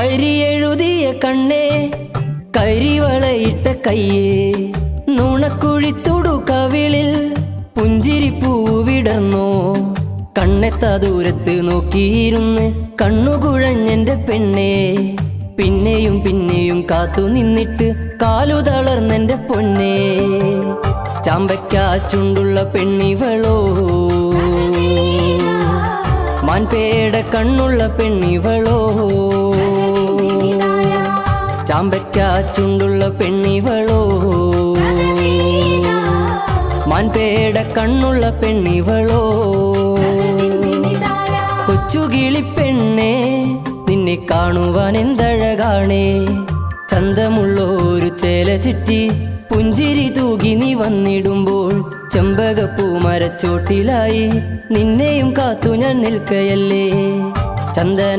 കരിയെഴുതിയ കണ്ണേ കരിവളയിട്ട കയ്യേ നുണക്കുഴിത്തുടു കവിളിൽ പുഞ്ചിരി പൂവിടർന്നോ കണ്ണെത്താ ദൂരത്ത് നോക്കിയിരുന്ന് കണ്ണുകുഴഞ്ഞെന്റെ പെണ്ണേ പിന്നെയും പിന്നെയും കാത്തു നിന്നിട്ട് കാലു തളർന്നെന്റെ പൊന്നേ ചാമ്പയ്ക്കാ ചുണ്ടുള്ള പെണ്ണിവളോ മാൻപേട കണ്ണുള്ള പെണ്ണിവളോ ചാമ്പയ്ക്കാ ചുണ്ടുള്ള പെണ്ണിവളോ മാൻപേട കണ്ണുള്ള പെണ്ണിവളോ കൊച്ചുകിളിപ്പെണ്ണേ നിന്നെ കാണുവാൻ എന്തഴകാണേ ചന്തമുള്ളൊരു ചേല ചുറ്റി പുഞ്ചിരി തൂകി നീ വന്നിടുമ്പോൾ ചെമ്പകപ്പൂ മരച്ചോട്ടിലായി നിന്നെയും കാത്തു ഞാൻ നിൽക്കയല്ലേ ചന്ദന